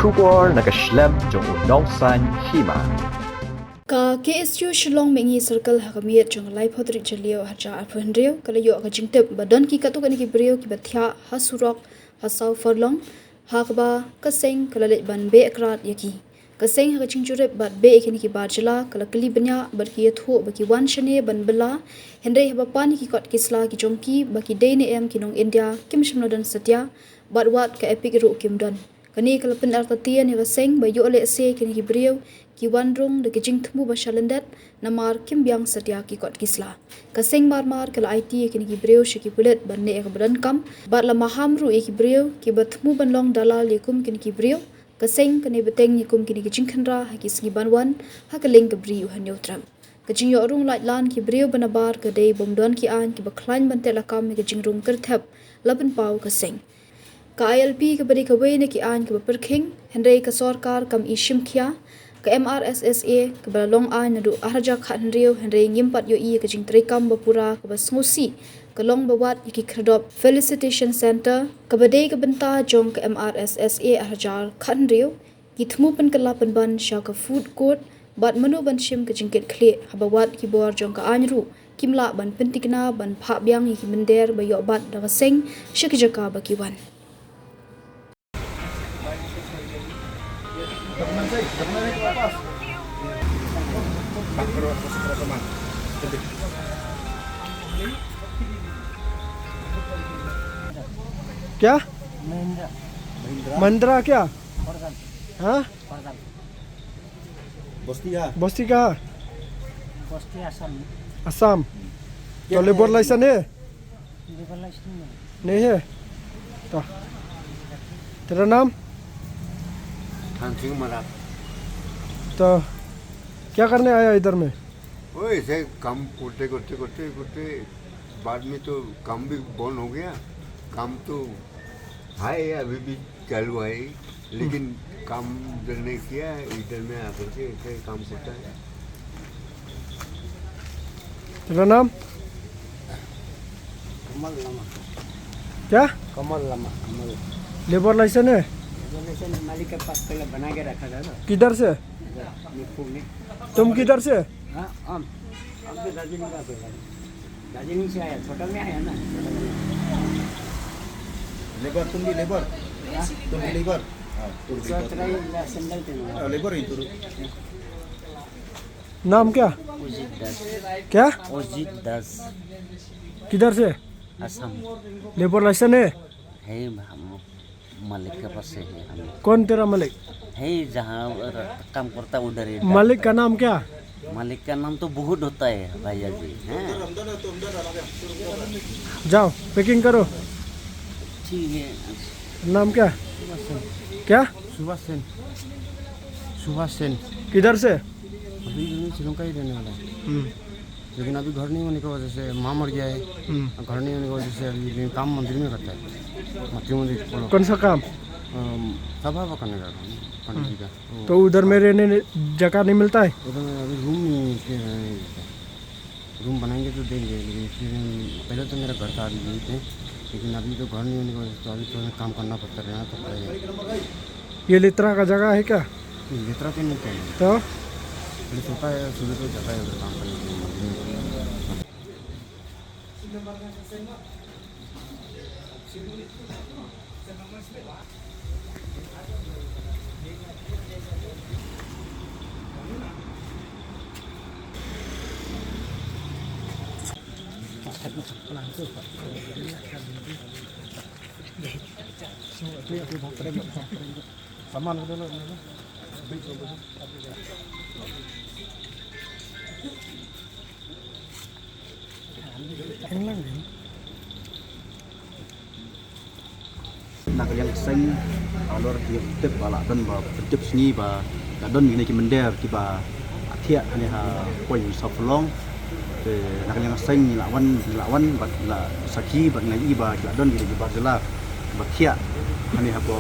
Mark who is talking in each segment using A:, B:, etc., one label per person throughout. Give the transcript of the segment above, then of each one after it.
A: Shubor nakaslem jong unong san hima.
B: Ka KSU Shillong mengi circle hakamir jong lai phodri jalio haja aphendrio kalayo ka jingtep badan ki katu kani ki brio ki bathya hasurok hasau forlong hakba kaseng kalalet ban be akrat yaki kaseng ha chingchure bat be ekini ki barjala kalakli banya barki yathu baki wan shane ban bela hendrei haba pani ki kot kisla ki jongki baki deine em kinong India kim shimnodan satya batwat ka epic ru kimdan kani kalapin artatia ni kaseng bayo ole se kini ki brio ki wandrung de kijing thmu ba shalandat namar kim byang satya ki kot kisla kaseng mar kala IT kini ki breu shiki pulet banne ek bran kam bat la mahamru ek breu ki bathmu ban long dalal yekum kini ki breu kaseng kini beteng yekum kini kijing khandra ha ki sgi banwan ha kaleng ka breu han yotram kijing yo rung lait lan ki breu banabar ka dei bomdon ki an ki bakhlain ban tela kam ki kijing rung kerthap laban pau kaseng ka ILP ka bari ka wene ki an ka perkhing hendrei ka sarkar kam ishim khia ka MRSSA ka balong an nadu ahraja khan rio hendrei ngimpat yo I ka jing trekam bapura ka basngusi ka long bawat yiki khradop felicitation center ka badei ka benta jong ka MRSSA ahraja khan rio ki thmu pan kala pan ban sha ka food court bat manu ban shim ka jingket khle habawat ki bor jong ka anru kimla ban pentikna ban pha byang yiki mender bayo bat da seng shikjaka bakiwan
C: क्या महिंद्रा क्या हाँ बस्ती कहाँ असम तो labour licence है नहीं है तो तेरा नाम तो क्या करने आया इधर में
D: वो ऐसे काम करते बाद में तो काम भी बंद हो गया काम तो है अभी भी चालू है लेकिन काम इधर नहीं किया इधर में आकर के ऐसे काम करता है
C: तेरा नाम
E: कमल लमा
C: क्या
E: कमल लमा कमल
C: लेबर लाइसेंस है
E: मालिक के पास पहले बना के रखा था ना
C: किधर से तुम किधर से
E: हाँ हम भी दार्जिलिंग का दार्जिलिंग से आया छोटा में आया ना
F: लेबर तुम भी लेबर
E: सोच रही सैंडल पहना
F: लेबर ही
C: नाम क्या
E: ओजित दास
C: क्या
E: ओजित दास
C: किधर से
E: असम
C: लेबर लाइसेंस है
E: हम मालिक के पास से है हम
C: कौन तेरा मालिक
E: है जहाँ काम करता उधर ही
C: मालिक का नाम क्या
E: मालिक का नाम तो बहुत होता है भैया जी हैं
C: जाओ पैकिंग करो
E: ठीक है
C: नाम क्या क्या
E: सुभाष सेन
C: किधर से
E: अभी श्रीलंका ही रहने वाला है लेकिन अभी घर नहीं होने की वजह से माँ मर गया है घर नहीं होने की वजह से अभी काम मंदिर में करता है मातृ मंदिर
C: कौन सा काम
E: सभा करने का काम पंडित जी का
C: तो उधर में रहने जगह नहीं मिलता है
E: उधर में अभी रूम नहीं रूम बनाएंगे तो देंगे लेकिन फिर पहले तो मेरा घर था अभी यही थे लेकिन अभी तो घर नहीं होने की वजह से तो अभी तो काम करना पड़ता है रहना पड़ता है
C: ये लित्रा का जगह है क्या
E: लेतरा के नहीं चाहिए
C: तो
E: पुलिस होता है सुबह तो जगह है उधर काम करने के लिए
C: सामान
F: nak yang seng alor dia tep bala dan ba tep sini ba don ni ki mender ki ba athia ni ha koi saflong te nak yang seng ni lawan ba la saki ba ngai ba la don ni ba jela ba thia ani ha ko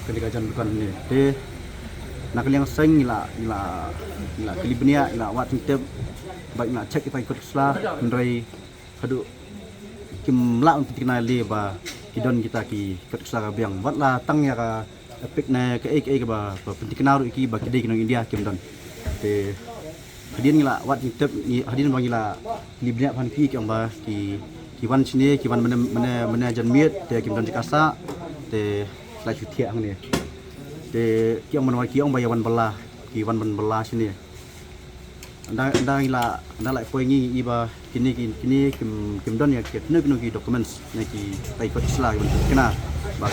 F: ketika jan bukan ni te nak yang seng ni la kelibnia la wat tep ba na cek ipai kot sla ndrai hadu kim la untuk kenali ba kidon kita ki ketika biang wat la tang ya ka epic na ke ba pentiknaru iki ba kidai kinong India kimdon te hadin ngila wat tep ni hadin bang ngila libnya pan ki kyang ba ki wan sini ki wan mana janmiet te kimdon dikasa te la chutia ang ni te kyang man wa ki ong ba yawan bala ki wan ban bala sini anda ngila anda la poingi iba kini kimdon ya ketne ki documents na ki tai ko isla kena ba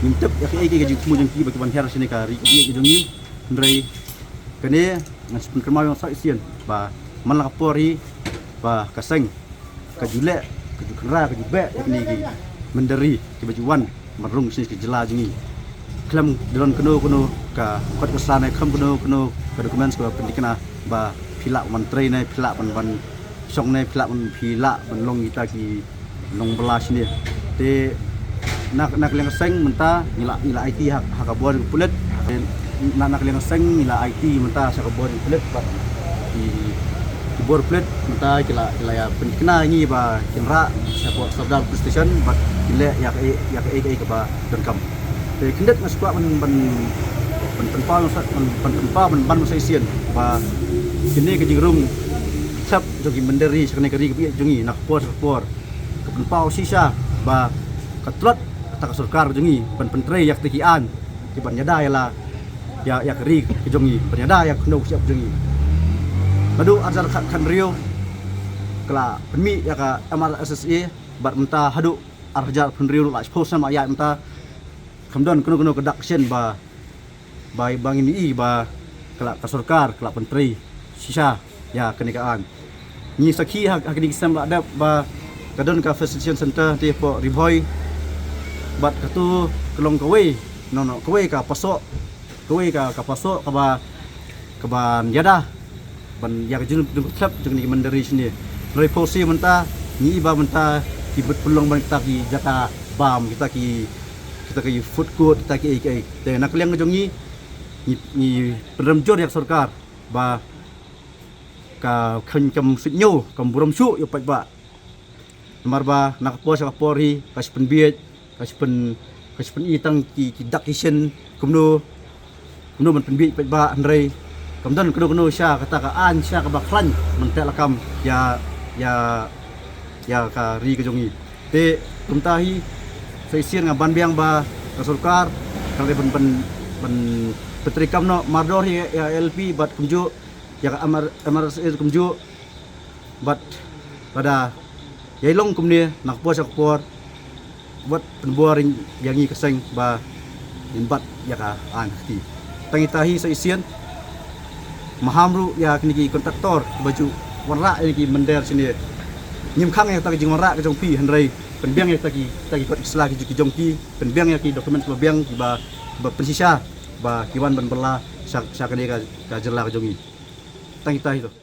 F: mintep ya ke ke jumu jengki bagi ban her sini ka ri ki jongi ndrei kene ngasipun kerma yang sa isian ba man la kapori ba kaseng ka jule ka jukra ka jube yakni ki menderi ki bajuan marung sini ki jela jengi klam dalam keno ka kot kesana kam keno ka dokumen ko pendikna ba pila menteri na pila ban song na pila ban long kita ki long belas ni te nak leng seng menta nila IT hak kabor pulet nak leng seng nila IT menta sa kabor pulet ba di bor pulet menta kila ya pendikna ni ba kinra support sabdal station ba kile ya ke ba dan kam te kindet ngaspa ban ban masa isian ba kini ke jingrung sap jogi menderi sakne keri ke jongi nak por ke penpau sisa ba katrot tak surkar jongi penteri yak tikian ki ban yada ya keri ke jongi ban yada ya kno siap jongi madu ajar kan rio kala penmi ya ka MRSSE bat menta hadu arjar penrio la posan ma ya menta kamdon kno kedak sen ba bai bang ini ba kala kasurkar kala penteri sisa ya kenekaan ni sakhi hak ni kisam ada ba kadon ka facilitation center ti po riboy bat katu kelong kawe no kawe ka pasok ka pasok ka ban yada ban ya jun klub jeng ni menderi sini reposi menta ni ba menta kibet pelong ban kita ki jata bam kita ki food court kita ki te nak liang jongi ni penremjor yak sarkar ba ka khancam sinyo kam buram su yo pat ba marba nak po sa kapori kaspen biet kaspen itang ki dak kisen kumno man penbiet pat ba andrei kamdan kuno sya kata ka an sya ka baklan mentek lakam ya ka ri ke jongi te kumtahi saisian ngaban biang ba ka sarkar kale ben petrikam no mardor ya LP bat kumju ya MRSSE kumju bat pada yailong kumni nak po sa kapor buat penbuaring yangi keseng ba imbat ya ka an ti tangitahi sa isian mahamru ya kini kontraktor baju warna ini mender sini nyimkhang ya tagi warna ke jongpi handrai penbiang ya tagi kot islah ki jongki penbiang ya ki dokumen penbiang ba pensisa ba kiwan ban berla sa kene ka jerla ka jongi tangitahi to